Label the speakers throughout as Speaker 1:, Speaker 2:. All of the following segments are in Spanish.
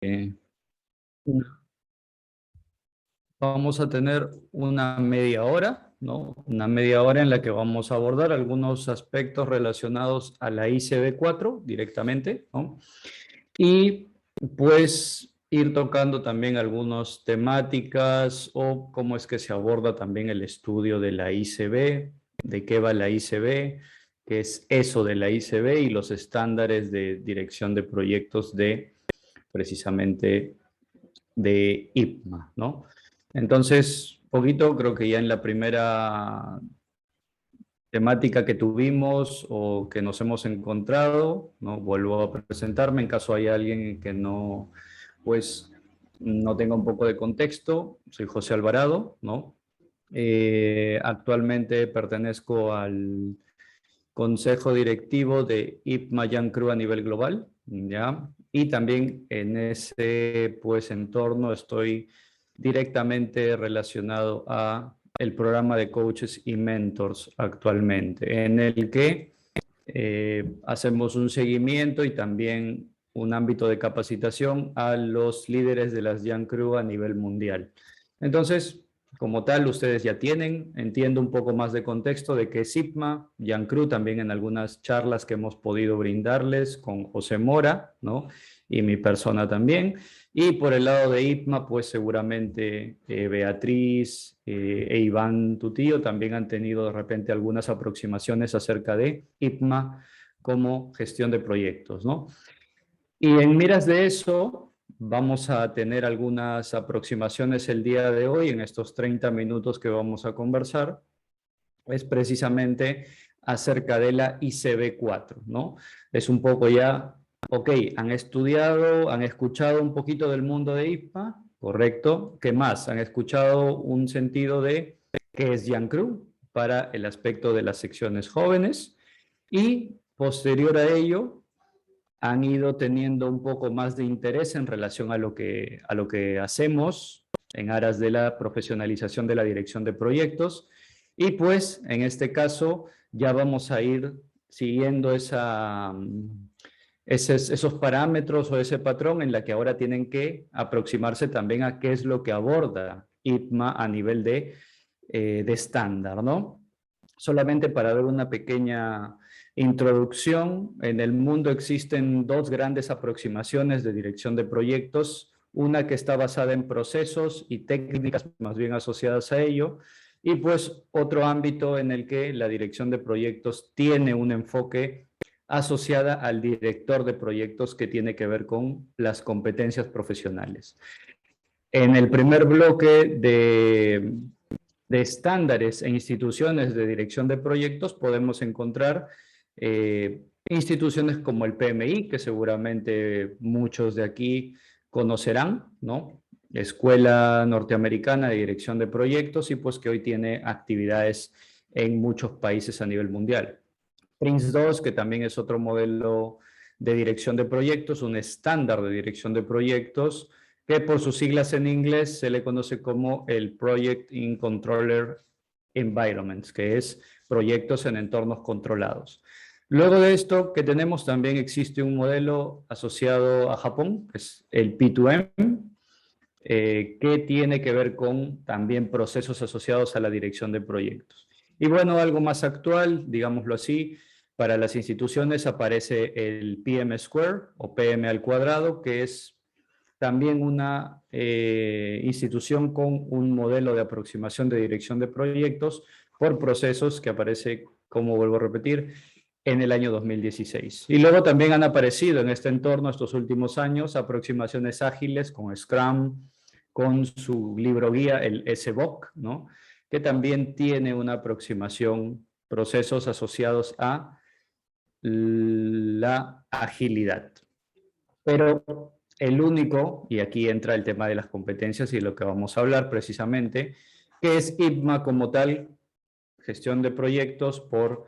Speaker 1: Eh, Vamos a tener una media hora, ¿no? Una media hora en la que vamos a abordar algunos aspectos relacionados a la ICB4 directamente, ¿no? Y pues ir tocando también algunas temáticas o cómo es que se aborda también el estudio de la ICB, de qué va la ICB, qué es eso de la ICB y los estándares de dirección de proyectos de precisamente de IPMA, ¿no? Entonces, poquito, creo que ya en la primera temática que tuvimos o que nos hemos encontrado, ¿no? Vuelvo a presentarme en caso hay alguien que no, pues, no tenga un poco de contexto. Soy José Alvarado, ¿no? Actualmente pertenezco al consejo directivo de IPMA Young Crew a nivel global, ¿ya? Y también en ese, pues, entorno estoy directamente relacionado a el programa de coaches y mentors actualmente, en el que hacemos un seguimiento y también un ámbito de capacitación a los líderes de las Young Crew a nivel mundial. Entonces, como tal, ustedes ya tienen, entiendo un poco más de contexto de qué es IPMA, Young Crew, también en algunas charlas que hemos podido brindarles con José Mora, ¿no? Y mi persona también. Y por el lado de IPMA, pues seguramente Beatriz e Iván, tu tío, también han tenido de repente algunas aproximaciones acerca de IPMA como gestión de proyectos, ¿no? Y en miras de eso, vamos a tener algunas aproximaciones el día de hoy, en estos 30 minutos que vamos a conversar, es precisamente acerca de la ICB4, ¿no? Es un poco ya, ok, han estudiado, han escuchado un poquito del mundo de IPMA, correcto. ¿Qué más? Han escuchado un sentido de qué es Young Crew para el aspecto de las secciones jóvenes y posterior a ello han ido teniendo un poco más de interés en relación a lo que hacemos en aras de la profesionalización de la dirección de proyectos. Y pues en este caso ya vamos a ir siguiendo esos parámetros o ese patrón en la que ahora tienen que aproximarse también a qué es lo que aborda IPMA a nivel de estándar, ¿no? Solamente para ver una pequeña introducción, en el mundo existen dos grandes aproximaciones de dirección de proyectos, una que está basada en procesos y técnicas más bien asociadas a ello, y pues otro ámbito en el que la dirección de proyectos tiene un enfoque asociada al director de proyectos que tiene que ver con las competencias profesionales. En el primer bloque de estándares e instituciones de dirección de proyectos podemos encontrar instituciones como el PMI, que seguramente muchos de aquí conocerán, ¿no? Escuela Norteamericana de Dirección de Proyectos y pues que hoy tiene actividades en muchos países a nivel mundial. PRINCE2, que también es otro modelo de dirección de proyectos, un estándar de dirección de proyectos, que por sus siglas en inglés se le conoce como el Project in Controller Environments, que es proyectos en entornos controlados. Luego de esto, que tenemos también existe un modelo asociado a Japón, que es el P2M, que tiene que ver con también procesos asociados a la dirección de proyectos. Y bueno, algo más actual, digámoslo así, para las instituciones aparece el PM Square o PM al cuadrado, que es también una institución con un modelo de aproximación de dirección de proyectos por procesos que aparece, como vuelvo a repetir, en el año 2016. Y luego también han aparecido en este entorno estos últimos años aproximaciones ágiles con Scrum, con su libro guía, el SBOC, ¿no? Que también tiene una aproximación, procesos asociados a la agilidad. Pero el único, y aquí entra el tema de las competencias y lo que vamos a hablar precisamente, que es IPMA como tal, gestión de proyectos por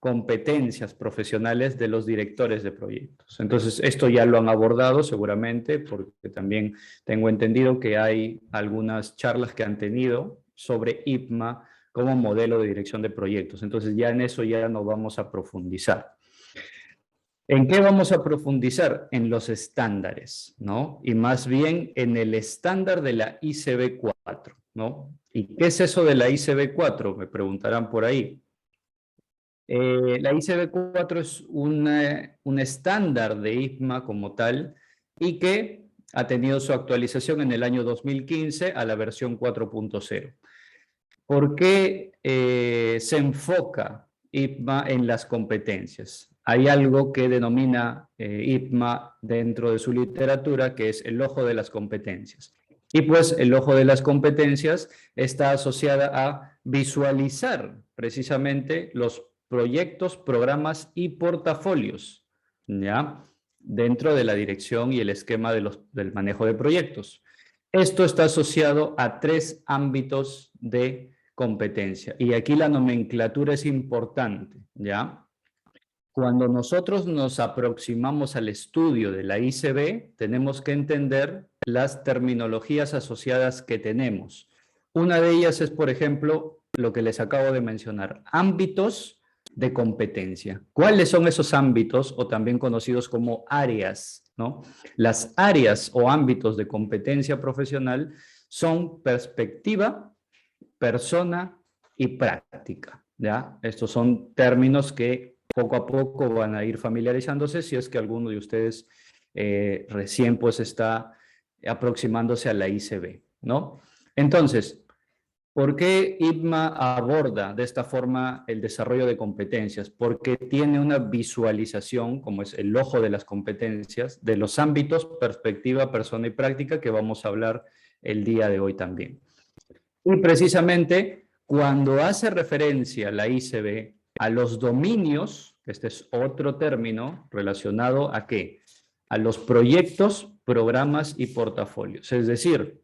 Speaker 1: competencias profesionales de los directores de proyectos. Entonces, esto ya lo han abordado seguramente, porque también tengo entendido que hay algunas charlas que han tenido sobre IPMA como modelo de dirección de proyectos. Entonces, ya en eso ya no vamos a profundizar. ¿En qué vamos a profundizar? En los estándares, ¿no? Y más bien en el estándar de la ICB4, ¿no? ¿Y qué es eso de la ICB4? Me preguntarán por ahí. La ICB4 es un estándar de ITMA como tal y que ha tenido su actualización en el año 2015 a la versión 4.0. ¿Por qué se enfoca IPMA en las competencias? Hay algo que denomina IPMA dentro de su literatura, que es el ojo de las competencias. Y pues el ojo de las competencias está asociada a visualizar precisamente los proyectos, programas y portafolios, ¿ya? Dentro de la dirección y el esquema del manejo de proyectos. Esto está asociado a 3 ámbitos de competencia. Y aquí la nomenclatura es importante, ¿ya? Cuando nosotros nos aproximamos al estudio de la ICB, tenemos que entender las terminologías asociadas que tenemos. Una de ellas es, por ejemplo, lo que les acabo de mencionar, ámbitos de competencia. ¿Cuáles son esos ámbitos o también conocidos como áreas, ¿no? Las áreas o ámbitos de competencia profesional son perspectiva, persona y práctica, ¿ya? Estos son términos que poco a poco van a ir familiarizándose si es que alguno de ustedes recién pues está aproximándose a la ICB, ¿no? Entonces, ¿por qué IPMA aborda de esta forma el desarrollo de competencias? Porque tiene una visualización, como es el ojo de las competencias, de los ámbitos, perspectiva, persona y práctica que vamos a hablar el día de hoy también. Y precisamente cuando hace referencia la ICB a los dominios, este es otro término relacionado a ¿qué? A los proyectos, programas y portafolios. Es decir,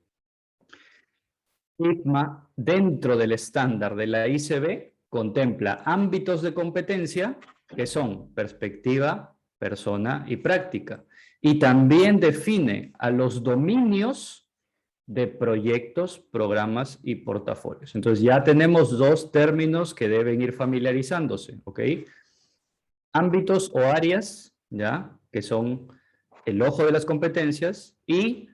Speaker 1: IPMA dentro del estándar de la ICB contempla ámbitos de competencia que son perspectiva, persona y práctica. Y también define a los dominios de proyectos, programas y portafolios. Entonces ya tenemos 2 términos que deben ir familiarizándose, ¿ok? Ámbitos o áreas, ¿ya? Que son el ojo de las competencias y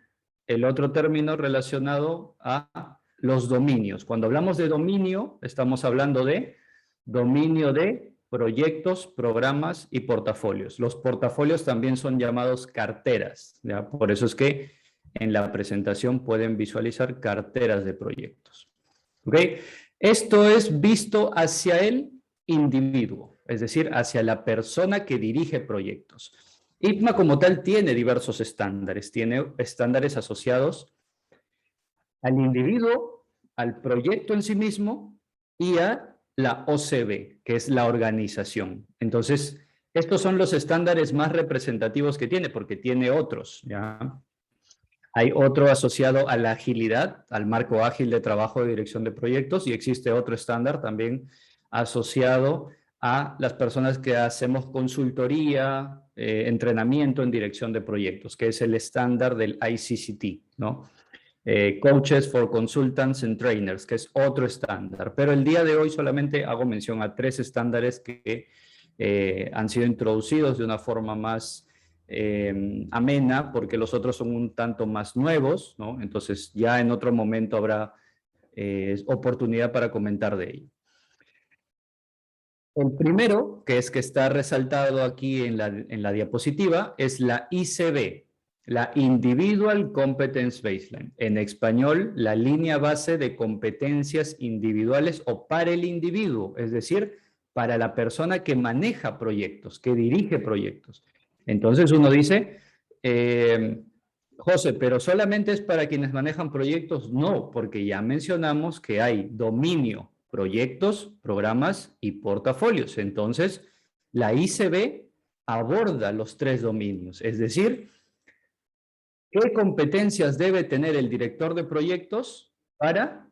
Speaker 1: el otro término relacionado a los dominios. Cuando hablamos de dominio, estamos hablando de dominio de proyectos, programas y portafolios. Los portafolios también son llamados carteras, ¿ya? Por eso es que en la presentación pueden visualizar carteras de proyectos. ¿Ok? Esto es visto hacia el individuo, es decir, hacia la persona que dirige proyectos. IPMA como tal tiene diversos estándares, tiene estándares asociados al individuo, al proyecto en sí mismo y a la OCB, que es la organización. Entonces, estos son los estándares más representativos que tiene, porque tiene otros, ¿ya? Hay otro asociado a la agilidad, al marco ágil de trabajo de dirección de proyectos, y existe otro estándar también asociado a las personas que hacemos consultoría, entrenamiento en dirección de proyectos, que es el estándar del ICCT, ¿no? Coaches for Consultants and Trainers, que es otro estándar. Pero el día de hoy solamente hago mención a 3 estándares que han sido introducidos de una forma más amena, porque los otros son un tanto más nuevos, ¿no? Entonces ya en otro momento habrá oportunidad para comentar de ello. El primero, que es que está resaltado aquí en la diapositiva, es la ICB, la Individual Competence Baseline. En español, la línea base de competencias individuales o para el individuo, es decir, para la persona que maneja proyectos, que dirige proyectos. Entonces uno dice, José, pero solamente es para quienes manejan proyectos. No, porque ya mencionamos que hay dominio, proyectos, programas y portafolios. Entonces, la ICB aborda los 3 dominios, es decir, ¿qué competencias debe tener el director de proyectos para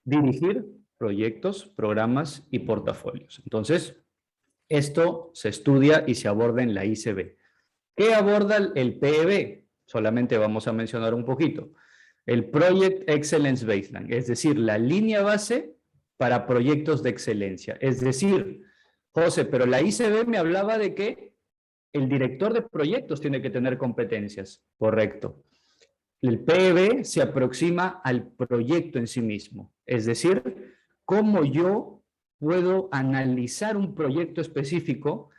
Speaker 1: dirigir proyectos, programas y portafolios? Entonces, esto se estudia y se aborda en la ICB. ¿Qué aborda el PEB? Solamente vamos a mencionar un poquito. El Project Excellence Baseline, es decir, la línea base para proyectos de excelencia. Es decir, José, pero la ICB me hablaba de que el director de proyectos tiene que tener competencias, correcto. El PEB se aproxima al proyecto en sí mismo, es decir, cómo yo puedo analizar un proyecto específico,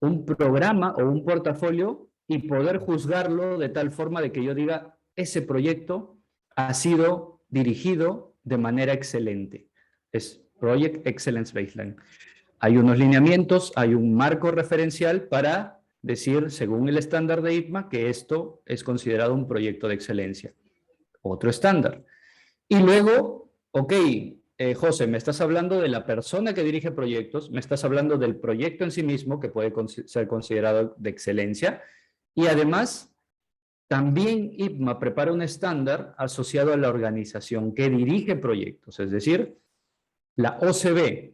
Speaker 1: un programa o un portafolio y poder juzgarlo de tal forma de que yo diga, ese proyecto ha sido dirigido de manera excelente. Es Project Excellence Baseline. Hay unos lineamientos, hay un marco referencial para decir, según el estándar de IPMA, que esto es considerado un proyecto de excelencia. Otro estándar. Y luego, ok, José, me estás hablando de la persona que dirige proyectos, me estás hablando del proyecto en sí mismo, que puede ser considerado de excelencia, y además, también IPMA prepara un estándar asociado a la organización que dirige proyectos, es decir, la OCB,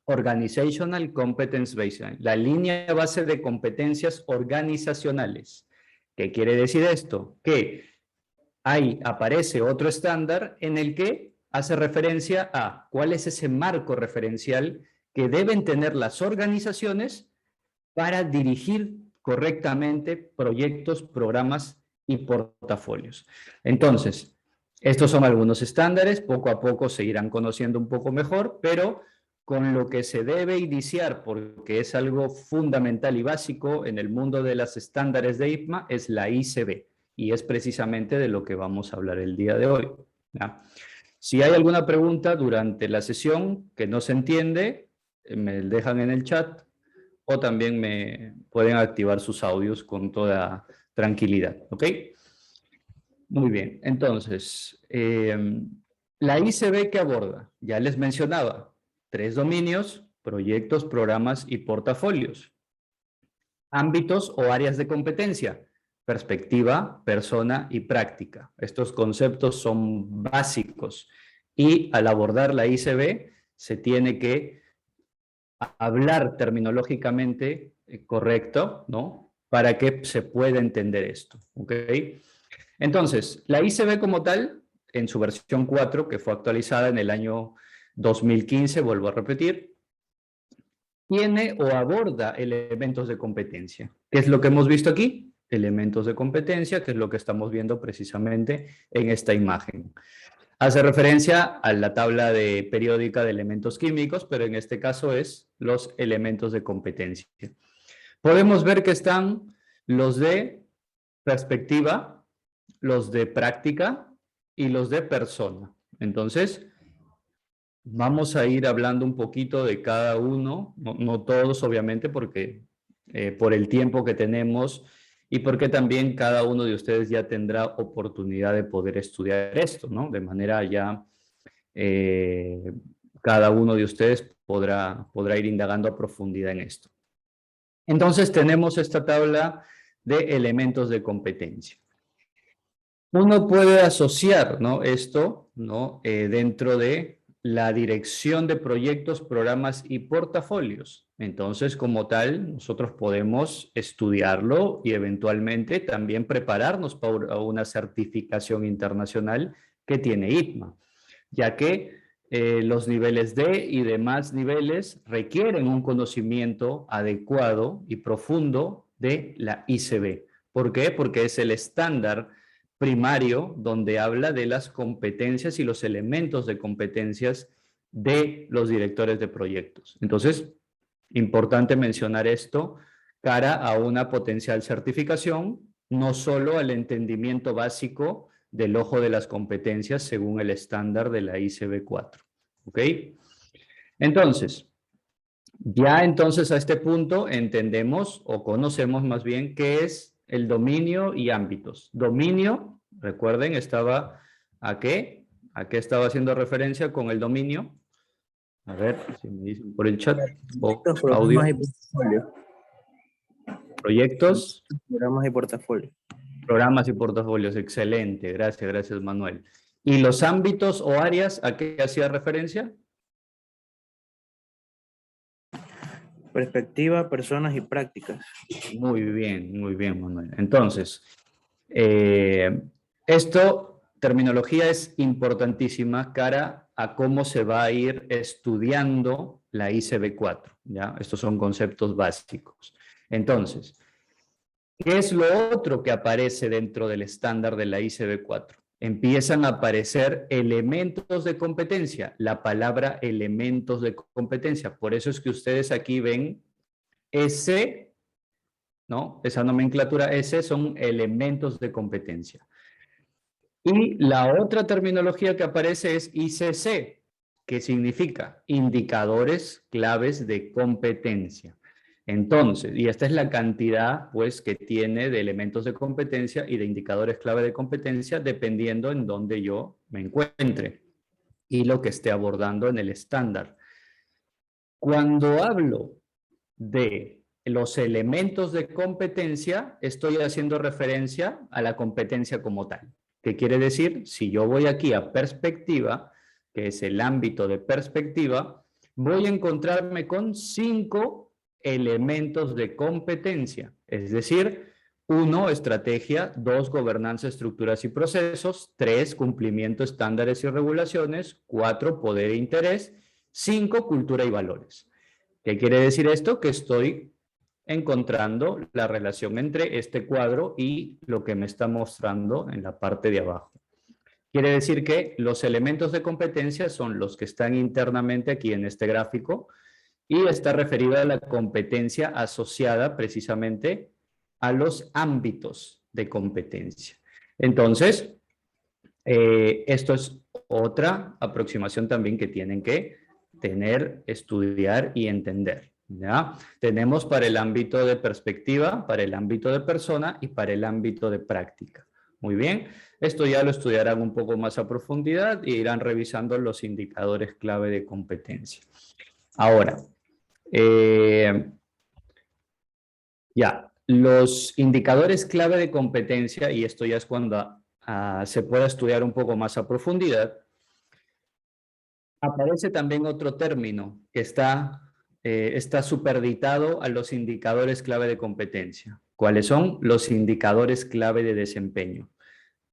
Speaker 1: Organizational Competence Baseline, la línea base de competencias organizacionales. ¿Qué quiere decir esto? Que ahí aparece otro estándar en el que hace referencia a cuál es ese marco referencial que deben tener las organizaciones para dirigir correctamente proyectos, programas y portafolios. Entonces, estos son algunos estándares, poco a poco se irán conociendo un poco mejor, pero con lo que se debe iniciar, porque es algo fundamental y básico en el mundo de los estándares de IPMA, es la ICB, y es precisamente de lo que vamos a hablar el día de hoy, ¿ya? Si hay alguna pregunta durante la sesión que no se entiende, me dejan en el chat o también me pueden activar sus audios con toda tranquilidad, ¿ok? Muy bien, entonces, la ICB que aborda, ya les mencionaba, 3 dominios, proyectos, programas y portafolios. Ámbitos o áreas de competencia, perspectiva, persona y práctica. Estos conceptos son básicos y al abordar la ICB se tiene que hablar terminológicamente correcto, ¿no? Para que se pueda entender esto, ¿ok? Entonces, la ICB como tal, en su versión 4, que fue actualizada en el año 2015, vuelvo a repetir, tiene o aborda elementos de competencia. ¿Qué es lo que hemos visto aquí? Elementos de competencia, que es lo que estamos viendo precisamente en esta imagen. Hace referencia a la tabla periódica de elementos químicos, pero en este caso es los elementos de competencia. Podemos ver que están los de perspectiva, los de práctica y los de persona. Entonces, vamos a ir hablando un poquito de cada uno, no todos obviamente, porque por el tiempo que tenemos y porque también cada uno de ustedes ya tendrá oportunidad de poder estudiar esto, ¿no? De manera ya cada uno de ustedes podrá ir indagando a profundidad en esto. Entonces tenemos esta tabla de elementos de competencia. Uno puede asociar, ¿no?, esto, ¿no?, dentro de la dirección de proyectos, programas y portafolios. Entonces, como tal, nosotros podemos estudiarlo y eventualmente también prepararnos para una certificación internacional que tiene IPMA, ya que los niveles D y demás niveles requieren un conocimiento adecuado y profundo de la ICB. ¿Por qué? Porque es el estándar primario donde habla de las competencias y los elementos de competencias de los directores de proyectos. Entonces, importante mencionar esto cara a una potencial certificación, no solo al entendimiento básico del ojo de las competencias según el estándar de la ICB 4. ¿Ok? Entonces, ya entonces a este punto entendemos o conocemos más bien qué es el dominio y ámbitos. Dominio, recuerden, estaba ¿a qué? ¿A qué estaba haciendo referencia con el dominio? A ver, si me dicen por el chat o audio. Proyectos.
Speaker 2: Programas y portafolios.
Speaker 1: Programas y portafolios, excelente, gracias Manuel. ¿Y los ámbitos o áreas a qué hacía referencia?
Speaker 2: Perspectiva, personas y prácticas.
Speaker 1: Muy bien, Manuel. Entonces, terminología es importantísima cara a cómo se va a ir estudiando la ICB 4, ¿ya? Estos son conceptos básicos. Entonces, ¿qué es lo otro que aparece dentro del estándar de la ICB4? Empiezan a aparecer elementos de competencia, la palabra elementos de competencia. Por eso es que ustedes aquí ven S, ¿no? Esa nomenclatura S son elementos de competencia. Y la otra terminología que aparece es ICC, que significa indicadores claves de competencia. Entonces, y esta es la cantidad, pues, que tiene de elementos de competencia y de indicadores clave de competencia, dependiendo en dónde yo me encuentre y lo que esté abordando en el estándar. Cuando hablo de los elementos de competencia, estoy haciendo referencia a la competencia como tal. ¿Qué quiere decir? Si yo voy aquí a perspectiva, que es el ámbito de perspectiva, voy a encontrarme con 5 elementos de competencia. Es decir, 1, estrategia; 2, gobernanza, estructuras y procesos; 3, cumplimiento, estándares y regulaciones; 4, poder e interés; 5, cultura y valores. ¿Qué quiere decir esto? Que estoy encontrando la relación entre este cuadro y lo que me está mostrando en la parte de abajo. Quiere decir que los elementos de competencia son los que están internamente aquí en este gráfico y está referido a la competencia asociada precisamente a los ámbitos de competencia. Entonces, esto es otra aproximación también que tienen que tener, estudiar y entender. ¿Ya? Tenemos para el ámbito de perspectiva, para el ámbito de persona y para el ámbito de práctica. Muy bien, esto ya lo estudiarán un poco más a profundidad e irán revisando los indicadores clave de competencia. Ahora, ya, los indicadores clave de competencia, y esto ya es cuando se pueda estudiar un poco más a profundidad, aparece también otro término que está superditado a los indicadores clave de competencia. ¿Cuáles son? Los indicadores clave de desempeño.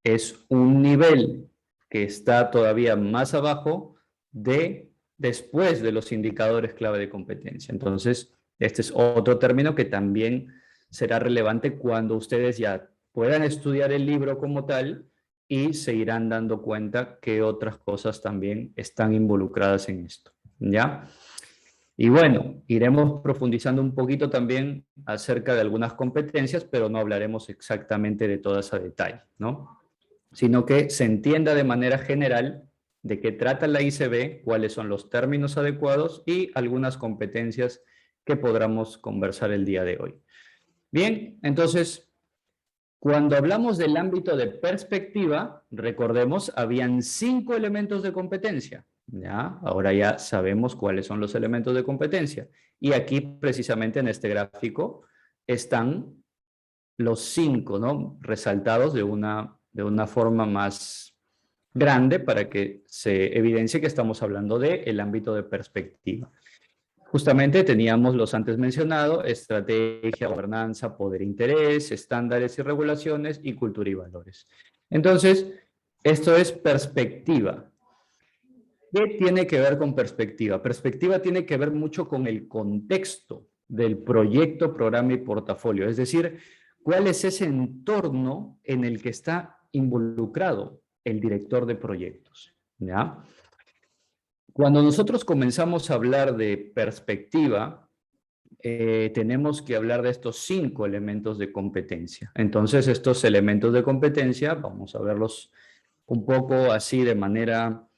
Speaker 1: Es un nivel que está todavía más abajo después de los indicadores clave de competencia. Entonces, este es otro término que también será relevante cuando ustedes ya puedan estudiar el libro como tal y se irán dando cuenta que otras cosas también están involucradas en esto, ¿ya? Y bueno, iremos profundizando un poquito también acerca de algunas competencias, pero no hablaremos exactamente de todas a detalle, ¿no? Sino que se entienda de manera general de qué trata la ICB, cuáles son los términos adecuados y algunas competencias que podamos conversar el día de hoy. Bien, entonces, cuando hablamos del ámbito de perspectiva, recordemos, habían 5 elementos de competencia. ¿Ya? Ahora ya sabemos cuáles son los elementos de competencia. Y aquí, precisamente en este gráfico, están los 5, ¿no? Resaltados de una forma más grande para que se evidencie que estamos hablando del ámbito de perspectiva. Justamente teníamos los antes mencionados: estrategia, gobernanza, poder e interés, estándares y regulaciones y cultura y valores. Entonces, esto es perspectiva. ¿Qué tiene que ver con perspectiva? Perspectiva tiene que ver mucho con el contexto del proyecto, programa y portafolio. Es decir, ¿cuál es ese entorno en el que está involucrado el director de proyectos? ¿Ya? Cuando nosotros comenzamos a hablar de perspectiva, tenemos que hablar de estos 5 elementos de competencia. Entonces, estos elementos de competencia, vamos a verlos un poco así de manera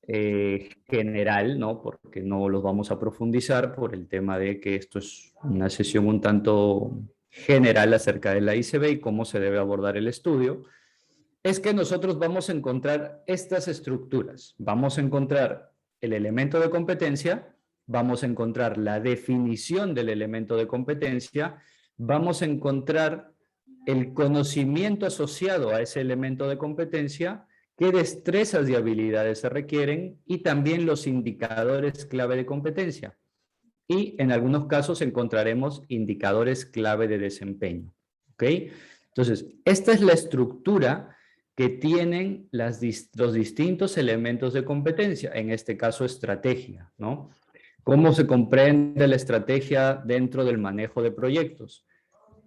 Speaker 1: general, ¿no? Porque no los vamos a profundizar por el tema de que esto es una sesión un tanto general acerca de la ICB y cómo se debe abordar el estudio. Es que nosotros vamos a encontrar estas estructuras. Vamos a encontrar el elemento de competencia, vamos a encontrar la definición del elemento de competencia, vamos a encontrar el conocimiento asociado a ese elemento de competencia, qué destrezas y habilidades se requieren y también los indicadores clave de competencia. Y en algunos casos encontraremos indicadores clave de desempeño. ¿Ok? Entonces, esta es la estructura que tienen los distintos elementos de competencia, en este caso estrategia, ¿no? ¿Cómo se comprende la estrategia dentro del manejo de proyectos?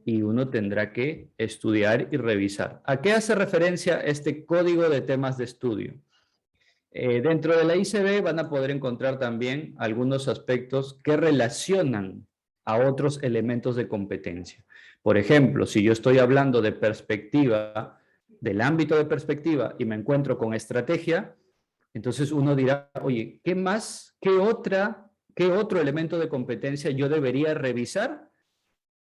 Speaker 1: Y uno tendrá que estudiar y revisar. ¿A qué hace referencia este código de temas de estudio? Dentro de la ICB van a poder encontrar también algunos aspectos que relacionan a otros elementos de competencia. Por ejemplo, si yo estoy hablando de perspectiva, del ámbito de perspectiva y me encuentro con estrategia, entonces uno dirá, oye, ¿qué más, qué otro elemento de competencia yo debería revisar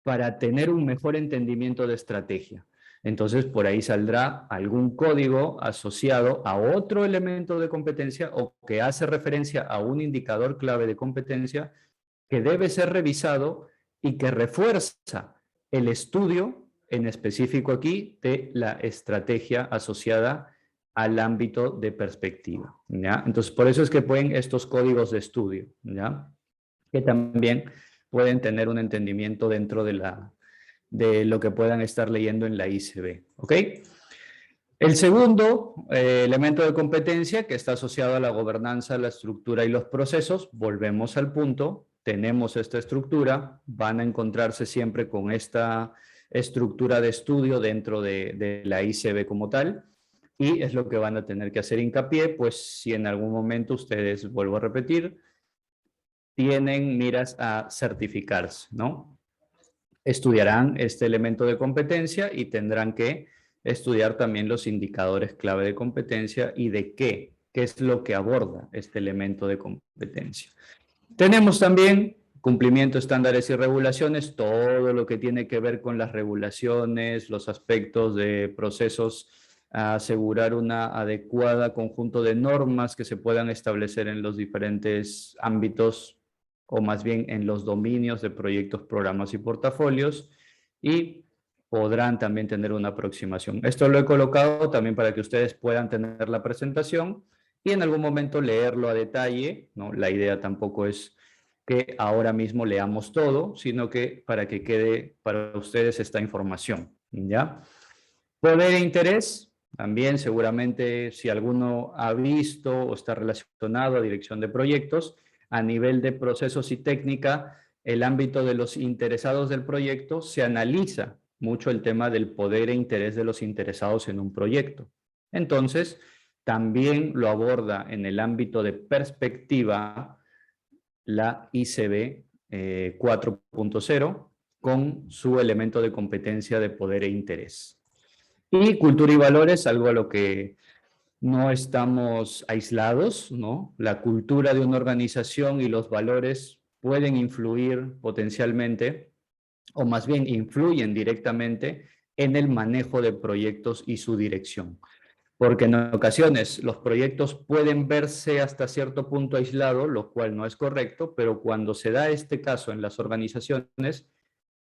Speaker 1: para tener un mejor entendimiento de estrategia? Entonces, por ahí saldrá algún código asociado a otro elemento de competencia o que hace referencia a un indicador clave de competencia que debe ser revisado y que refuerza el estudio, en específico aquí, de la estrategia asociada al ámbito de perspectiva, ¿ya? Entonces, por eso es que pueden estos códigos de estudio, ¿ya? Que también pueden tener un entendimiento dentro de lo que puedan estar leyendo en la ICB, ¿ok? El segundo elemento de competencia que está asociado a la gobernanza, la estructura y los procesos, volvemos al punto, tenemos esta estructura, van a encontrarse siempre con esta estructura de estudio dentro de la ICB como tal, y es lo que van a tener que hacer hincapié, pues si en algún momento ustedes, vuelvo a repetir, tienen miras a certificarse, ¿no? Estudiarán este elemento de competencia y tendrán que estudiar también los indicadores clave de competencia y de qué es lo que aborda este elemento de competencia. Tenemos también cumplimiento de estándares y regulaciones, todo lo que tiene que ver con las regulaciones, los aspectos de procesos, a asegurar una adecuada conjunto de normas que se puedan establecer en los diferentes ámbitos o más bien en los dominios de proyectos, programas y portafolios, y podrán también tener una aproximación. Esto lo he colocado también para que ustedes puedan tener la presentación y en algún momento leerlo a detalle, ¿no? La idea tampoco es que ahora mismo leamos todo, sino que para que quede para ustedes esta información, ¿ya? Poder e interés, también seguramente si alguno ha visto o está relacionado a dirección de proyectos, a nivel de procesos y técnica, el ámbito de los interesados del proyecto, se analiza mucho el tema del poder e interés de los interesados en un proyecto. Entonces, también lo aborda en el ámbito de perspectiva la ICB 4.0 con su elemento de competencia de poder e interés. Y cultura y valores, algo a lo que no estamos aislados, ¿no? La cultura de una organización y los valores pueden influir potencialmente, o más bien influyen directamente en el manejo de proyectos y su dirección. Porque en ocasiones los proyectos pueden verse hasta cierto punto aislados, lo cual no es correcto, pero cuando se da este caso en las organizaciones,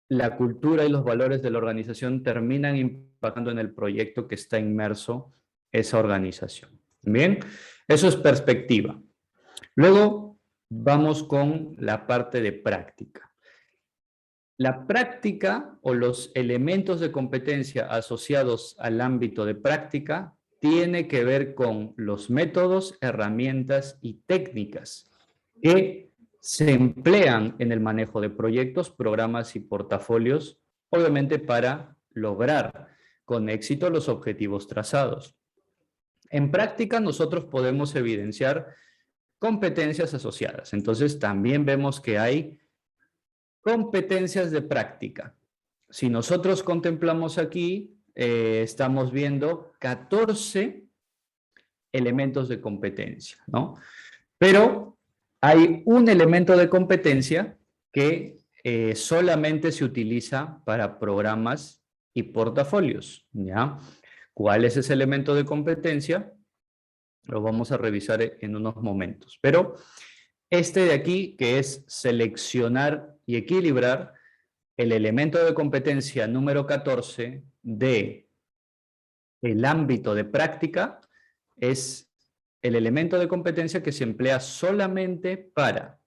Speaker 1: la cultura y los valores de la organización terminan impactando en el proyecto que está inmerso esa organización. Bien, eso es perspectiva. Luego vamos con la parte de práctica. La práctica o los elementos de competencia asociados al ámbito de práctica tiene que ver con los métodos, herramientas y técnicas que se emplean en el manejo de proyectos, programas y portafolios, obviamente para lograr con éxito los objetivos trazados. En práctica nosotros podemos evidenciar competencias asociadas. Entonces también vemos que hay competencias de práctica. Si nosotros contemplamos aquí, estamos viendo 14 elementos de competencia, ¿no? Pero hay un elemento de competencia que solamente se utiliza para programas y portafolios, ¿ya? ¿Cuál es ese elemento de competencia? Lo vamos a revisar en unos momentos. Pero este de aquí, que es seleccionar y equilibrar, el elemento de competencia número 14 de el ámbito de práctica, es el elemento de competencia que se emplea solamente para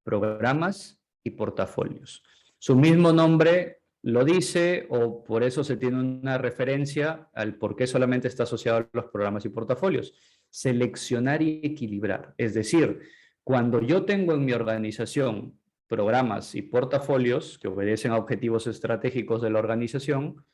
Speaker 1: programas y portafolios. Su mismo nombre lo dice, o por eso se tiene una referencia al por qué solamente está asociado a los programas y portafolios. Seleccionar y equilibrar. Es decir, Cuando yo tengo en mi organización programas y portafolios que obedecen a objetivos estratégicos de la organización,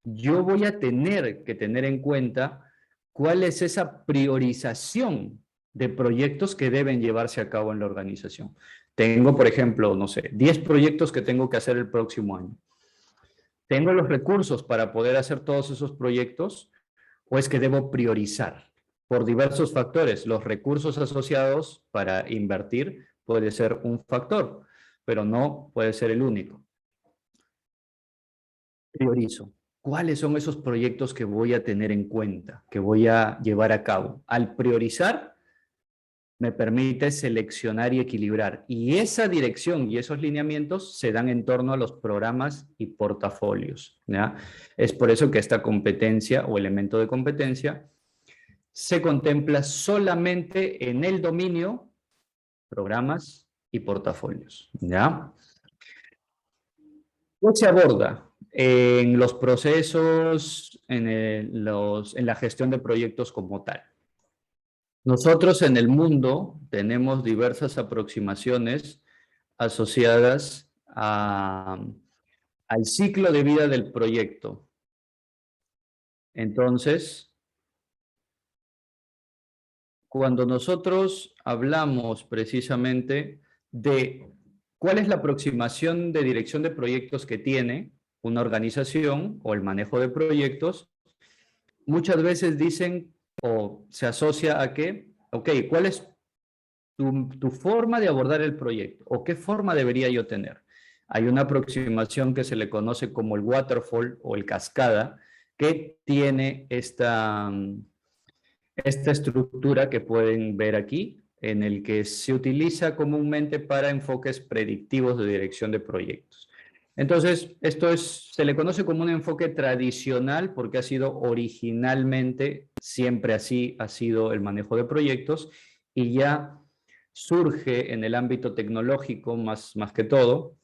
Speaker 1: yo voy a tener que tener en cuenta cuál es esa priorización de proyectos que deben llevarse a cabo en la organización. Tengo, por ejemplo, no sé, 10 proyectos que tengo que hacer el próximo año. ¿Tengo los recursos para poder hacer todos esos proyectos o es que debo priorizar? Por diversos factores, los recursos asociados para invertir puede ser un factor, pero no puede ser el único. Priorizo. ¿Cuáles son esos proyectos que voy a tener en cuenta, que voy a llevar a cabo? Al priorizar, me permite seleccionar y equilibrar. Y esa dirección y esos lineamientos se dan en torno a los programas y portafolios, ¿ya? Es por eso que esta competencia o elemento de competencia se contempla solamente en el dominio programas y portafolios, ¿ya? ¿Qué se aborda en los procesos, en la gestión de proyectos como tal? Nosotros en el mundo tenemos diversas aproximaciones asociadas al ciclo de vida del proyecto. Entonces, cuando nosotros hablamos precisamente de cuál es la aproximación de dirección de proyectos que tiene una organización o el manejo de proyectos, muchas veces dicen o se asocia a que, ok, ¿cuál es tu forma de abordar el proyecto o qué forma debería yo tener? Hay una aproximación que se le conoce como el waterfall o el cascada, que tiene esta estructura que pueden ver aquí, en el que se utiliza comúnmente para enfoques predictivos de dirección de proyectos. Entonces, se le conoce como un enfoque tradicional porque ha sido originalmente, siempre así ha sido el manejo de proyectos y ya surge en el ámbito tecnológico más que todo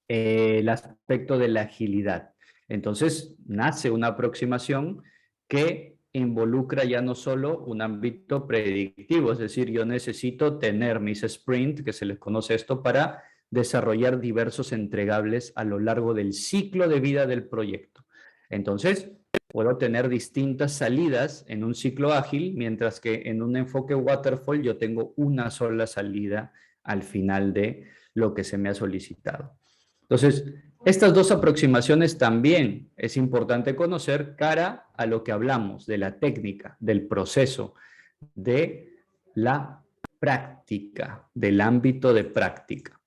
Speaker 1: el aspecto de la agilidad. Entonces, nace una aproximación que involucra ya no solo un ámbito predictivo, es decir, yo necesito tener mis sprint, que se les conoce esto, para desarrollar diversos entregables a lo largo del ciclo de vida del proyecto. Entonces, puedo tener distintas salidas en un ciclo ágil, mientras que en un enfoque waterfall yo tengo una sola salida al final de lo que se me ha solicitado. Entonces, estas dos aproximaciones también es importante conocer cara a lo que hablamos de la técnica, del proceso, de la práctica, del ámbito de práctica.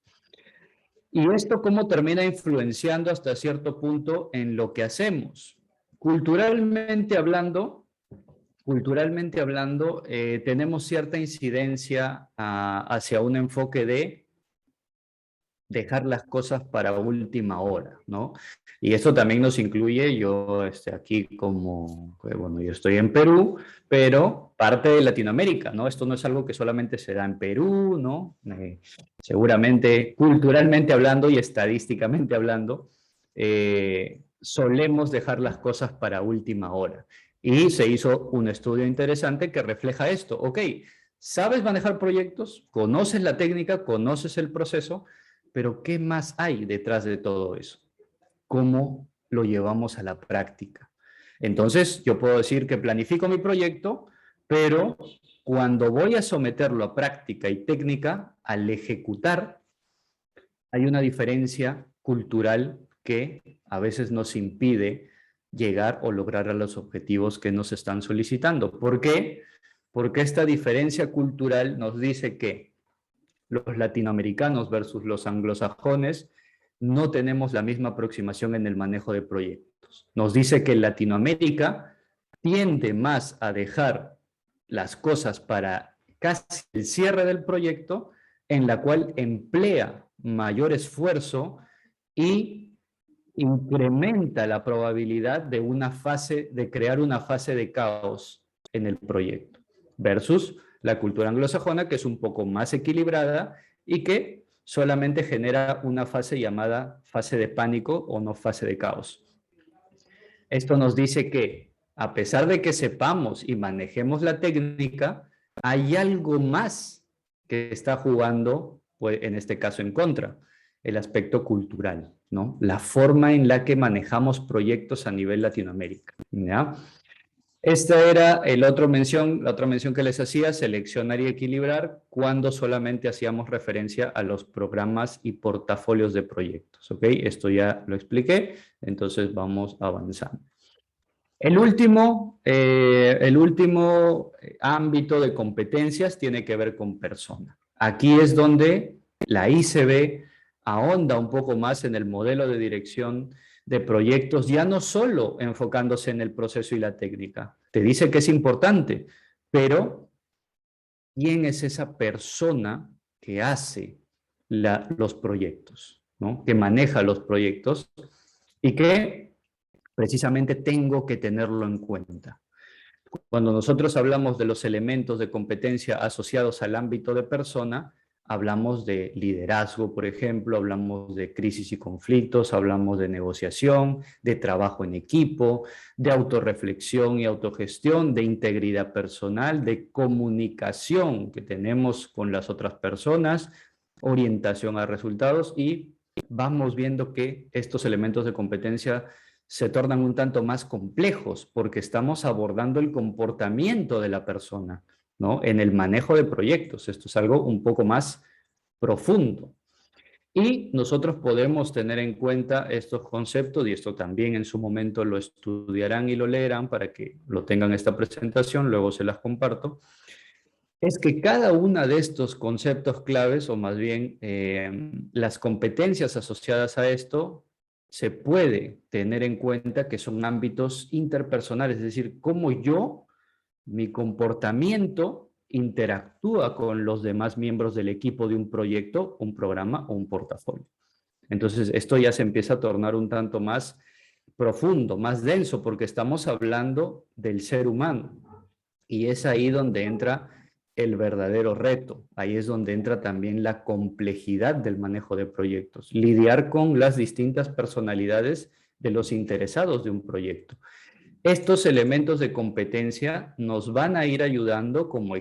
Speaker 1: ¿Y esto cómo termina influenciando hasta cierto punto en lo que hacemos? Culturalmente hablando, tenemos cierta incidencia hacia un enfoque de dejar las cosas para última hora, ¿no? Y eso también nos incluye, yo aquí como, bueno, yo estoy en Perú, pero parte de Latinoamérica, ¿no? Esto no es algo que solamente se da en Perú, ¿no? Seguramente, culturalmente hablando y estadísticamente hablando, solemos dejar las cosas para última hora. Y se hizo un estudio interesante que refleja esto. Ok, sabes manejar proyectos, conoces la técnica, conoces el proceso, pero ¿qué más hay detrás de todo eso? ¿Cómo lo llevamos a la práctica? Entonces, yo puedo decir que planifico mi proyecto, pero cuando voy a someterlo a práctica y técnica, al ejecutar, hay una diferencia cultural que a veces nos impide llegar o lograr a los objetivos que nos están solicitando. ¿Por qué? Porque esta diferencia cultural nos dice que los latinoamericanos versus los anglosajones no tenemos la misma aproximación en el manejo de proyectos. Nos dice que Latinoamérica tiende más a dejar las cosas para casi el cierre del proyecto, en la cual emplea mayor esfuerzo y incrementa la probabilidad de crear una fase de caos en el proyecto, versus la cultura anglosajona, que es un poco más equilibrada y que solamente genera una fase llamada fase de pánico o no fase de caos. Esto nos dice que, a pesar de que sepamos y manejemos la técnica, hay algo más que está jugando, pues, en este caso en contra, el aspecto cultural, ¿no? La forma en la que manejamos proyectos a nivel Latinoamérica, ¿ya? Esta era la otra mención que les hacía, seleccionar y equilibrar cuando solamente hacíamos referencia a los programas y portafolios de proyectos, ¿ok? Esto ya lo expliqué, entonces vamos avanzando. El último ámbito de competencias tiene que ver con persona. Aquí es donde la ICB ahonda un poco más en el modelo de dirección de proyectos, ya no solo enfocándose en el proceso y la técnica. Te dice que es importante, pero ¿quién es esa persona que hace los proyectos, ¿no? Que maneja los proyectos y que precisamente tengo que tenerlo en cuenta? Cuando nosotros hablamos de los elementos de competencia asociados al ámbito de persona, hablamos de liderazgo, por ejemplo, hablamos de crisis y conflictos, hablamos de negociación, de trabajo en equipo, de autorreflexión y autogestión, de integridad personal, de comunicación que tenemos con las otras personas, orientación a resultados, y vamos viendo que estos elementos de competencia se tornan un tanto más complejos porque estamos abordando el comportamiento de la persona, ¿no? En el manejo de proyectos. Esto es algo un poco más profundo. Y nosotros podemos tener en cuenta estos conceptos, y esto también en su momento lo estudiarán y lo leerán para que lo tengan esta presentación, luego se las comparto. Es que cada uno de estos conceptos claves, o más bien las competencias asociadas a esto, se puede tener en cuenta que son ámbitos interpersonales, es decir, cómo yo, mi comportamiento, interactúa con los demás miembros del equipo de un proyecto, un programa o un portafolio. Entonces, esto ya se empieza a tornar un tanto más profundo, más denso, porque estamos hablando del ser humano. Y es ahí donde entra el verdadero reto. Ahí es donde entra también la complejidad del manejo de proyectos. Lidiar con las distintas personalidades de los interesados de un proyecto. Estos elementos de competencia nos van a ir ayudando como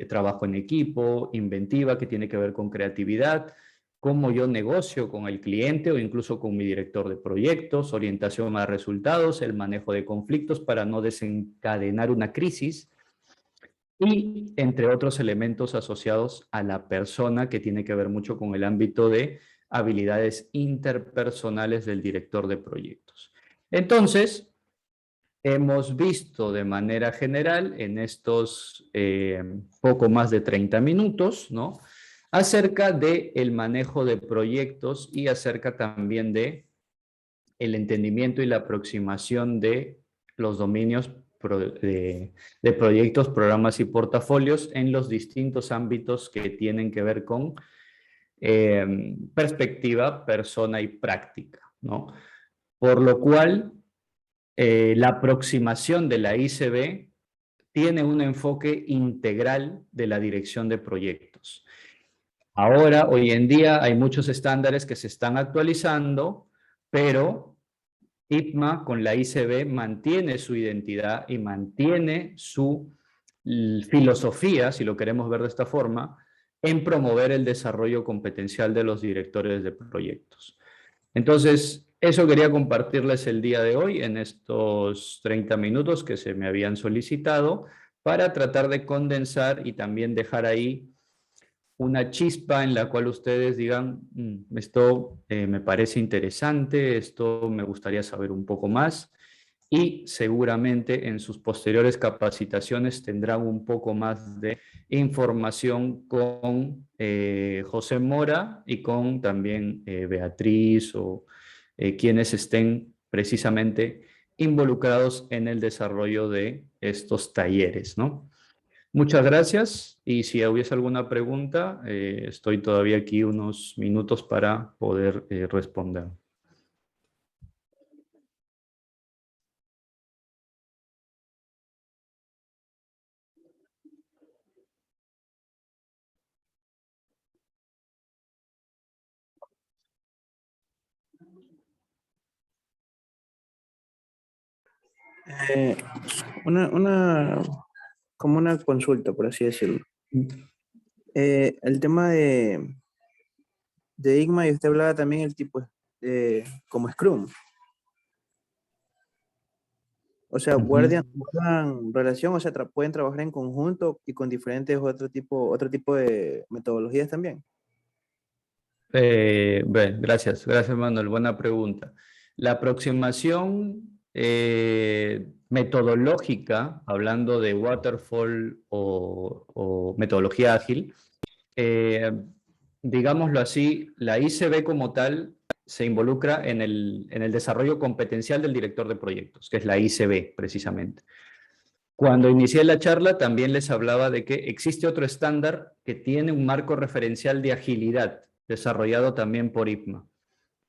Speaker 1: trabajo en equipo, inventiva, que tiene que ver con creatividad, cómo yo negocio con el cliente o incluso con mi director de proyectos, orientación a resultados, el manejo de conflictos para no desencadenar una crisis, y entre otros elementos asociados a la persona, que tiene que ver mucho con el ámbito de habilidades interpersonales del director de proyectos. Entonces, hemos visto de manera general en estos poco más de 30 minutos, ¿no? Acerca del manejo de proyectos y acerca también de el entendimiento y la aproximación de los dominios de proyectos, programas y portafolios en los distintos ámbitos que tienen que ver con perspectiva, persona y práctica, ¿no? Por lo cual, la aproximación de la ICB tiene un enfoque integral de la dirección de proyectos. Ahora, hoy en día, hay muchos estándares que se están actualizando, pero IPMA con la ICB mantiene su identidad y mantiene su filosofía, si lo queremos ver de esta forma, en promover el desarrollo competencial de los directores de proyectos. Entonces, eso quería compartirles el día de hoy en estos 30 minutos que se me habían solicitado para tratar de condensar y también dejar ahí una chispa en la cual ustedes digan, esto me parece interesante, esto me gustaría saber un poco más, y seguramente en sus posteriores capacitaciones tendrán un poco más de información con José Mora y con también Beatriz o quienes estén precisamente involucrados en el desarrollo de estos talleres, ¿no? Muchas gracias, y si hubiese alguna pregunta, estoy todavía aquí unos minutos para poder responder.
Speaker 2: Eh, una, como una consulta, por así decirlo. El tema de IGMA, y usted hablaba también el tipo como Scrum. O sea,
Speaker 1: Ujú.
Speaker 2: guardan relación, o sea, pueden trabajar en conjunto y con diferentes otro tipo de metodologías también.
Speaker 1: Bien, gracias Manuel, buena pregunta. La aproximación metodológica, hablando de waterfall o metodología ágil, eh, digámoslo así, la ICB como tal se involucra en el desarrollo competencial del director de proyectos, que es la ICB precisamente. Cuando inicié la charla también les hablaba de que existe otro estándar que tiene un marco referencial de agilidad desarrollado también por IPMA.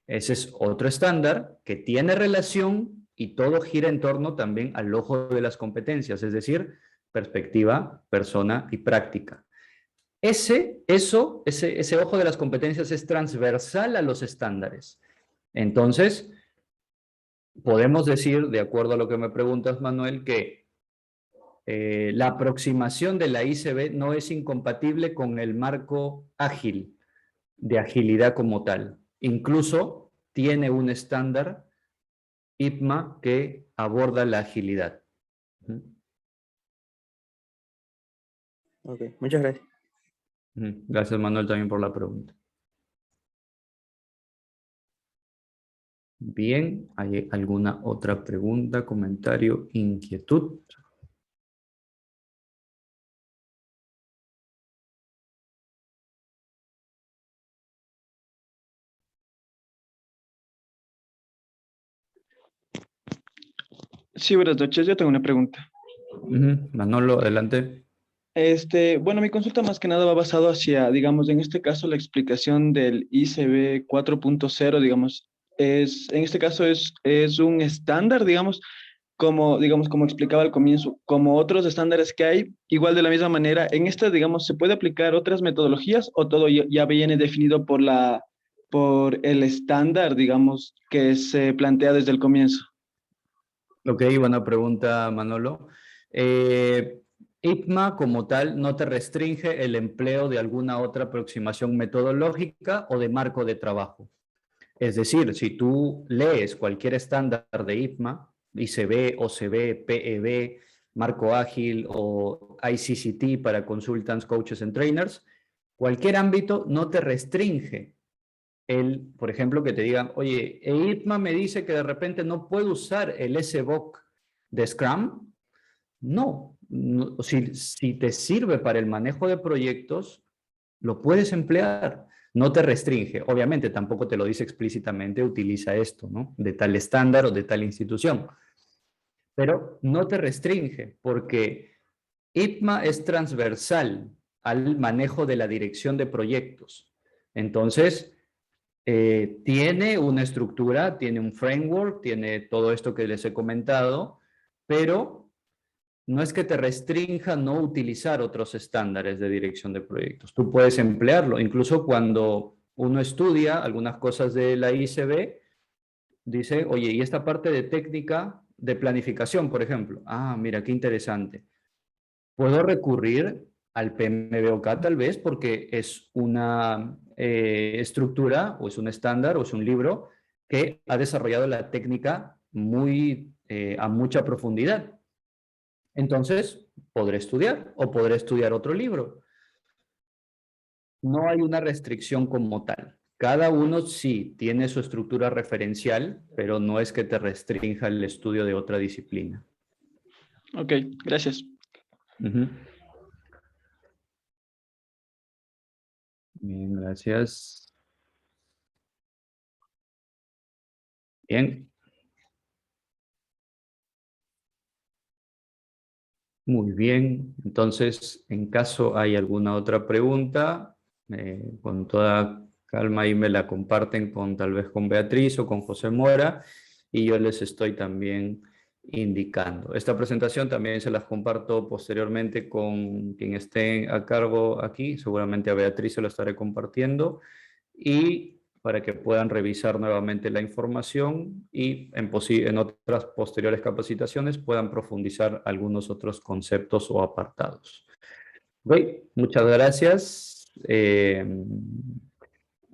Speaker 1: Ese es otro estándar que tiene relación y todo gira en torno también al ojo de las competencias, es decir, perspectiva, persona y práctica. Ese ojo de las competencias es transversal a los estándares. Entonces, podemos decir, de acuerdo a lo que me preguntas, Manuel, que la aproximación de la ICB no es incompatible con el marco ágil, de agilidad como tal. Incluso tiene un estándar IPMA que aborda la agilidad.
Speaker 2: Ok, muchas gracias.
Speaker 1: Gracias, Manuel, también por la pregunta. Bien, ¿hay alguna otra pregunta, comentario, inquietud?
Speaker 3: Sí, buenas noches. Yo tengo una pregunta.
Speaker 1: Manolo, adelante.
Speaker 3: Bueno, mi consulta más que nada va basado hacia, digamos, en este caso, la explicación del ICB 4.0, digamos, en este caso es un estándar, digamos, como explicaba al comienzo, como otros estándares que hay, igual de la misma manera, en esta, digamos, ¿se puede aplicar otras metodologías o todo ya viene definido por el estándar, digamos, que se plantea desde el comienzo?
Speaker 1: Ok, buena pregunta, Manolo. Eh, IPMA como tal no te restringe el empleo de alguna otra aproximación metodológica o de marco de trabajo. Es decir, si tú lees cualquier estándar de IPMA, ICB, OCB, PEB, Marco Ágil o ICCT para Consultants, Coaches and Trainers, cualquier ámbito no te restringe por ejemplo, que te digan, oye, IPMA me dice que de repente no puedo usar el SBOC de Scrum. No, si te sirve para el manejo de proyectos, lo puedes emplear. No te restringe. Obviamente tampoco te lo dice explícitamente, utiliza esto, ¿no? De tal estándar o de tal institución. Pero no te restringe porque IPMA es transversal al manejo de la dirección de proyectos. Entonces, tiene una estructura, tiene un framework, tiene todo esto que les he comentado, pero no es que te restrinja no utilizar otros estándares de dirección de proyectos. Tú puedes emplearlo, incluso cuando uno estudia algunas cosas de la ICB, dice, oye, ¿y esta parte de técnica de planificación, por ejemplo? Ah, mira, qué interesante. Puedo recurrir al PMBOK tal vez porque es una estructura o es un estándar o es un libro que ha desarrollado la técnica a mucha profundidad. Entonces, podré estudiar o podré estudiar otro libro. No hay una restricción como tal. Cada uno sí tiene su estructura referencial, pero no es que te restrinja el estudio de otra disciplina.
Speaker 3: Ok, gracias.
Speaker 1: Bien, gracias. Bien. Muy bien. Entonces, en caso hay alguna otra pregunta, con toda calma ahí me la comparten tal vez con Beatriz o con José Mora y yo les estoy también indicando. Esta presentación también se las comparto posteriormente con quien esté a cargo aquí, seguramente a Beatriz se lo estaré compartiendo y para que puedan revisar nuevamente la información y en otras posteriores capacitaciones puedan profundizar algunos otros conceptos o apartados. Ok, muchas gracias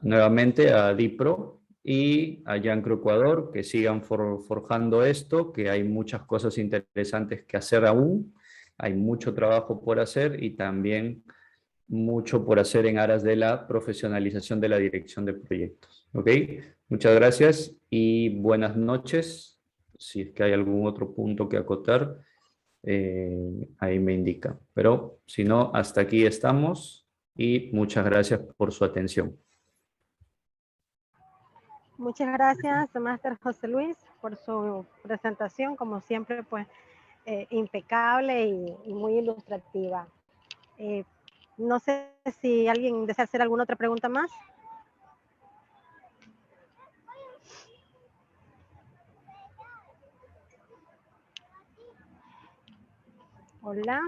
Speaker 1: nuevamente a DIPRO y a Yancro Ecuador, que sigan forjando esto, que hay muchas cosas interesantes que hacer aún, hay mucho trabajo por hacer y también mucho por hacer en aras de la profesionalización de la dirección de proyectos. ¿Ok? Muchas gracias y buenas noches. Si es que hay algún otro punto que acotar, ahí me indica. Pero si no, hasta aquí estamos y muchas gracias por su atención.
Speaker 4: Muchas gracias, Máster José Luis, por su presentación, como siempre, pues impecable y muy ilustrativa. No sé si alguien desea hacer alguna otra pregunta más. Hola.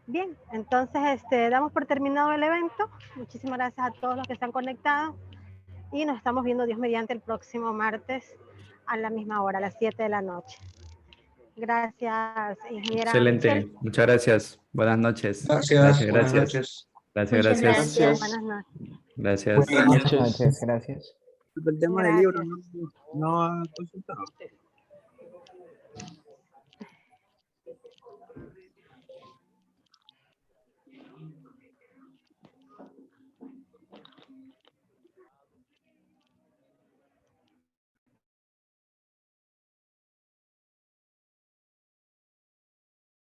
Speaker 4: Bien, entonces damos por terminado el evento. Muchísimas gracias a todos los que se han conectado y nos estamos viendo, Dios mediante, el próximo martes a la misma hora, a las 7 de la noche. Gracias, ingeniera
Speaker 1: Excelente,
Speaker 4: Michelle.
Speaker 1: muchas gracias. Buenas noches.
Speaker 5: Gracias, buenas
Speaker 1: Gracias.
Speaker 5: noches.
Speaker 1: Gracias,
Speaker 4: Muchas
Speaker 1: gracias.
Speaker 4: gracias. Buenas noches.
Speaker 1: Gracias.
Speaker 5: Buenas noches.
Speaker 6: Noches, gracias.
Speaker 2: El tema del libro
Speaker 4: Gracias.
Speaker 2: no ha consultado.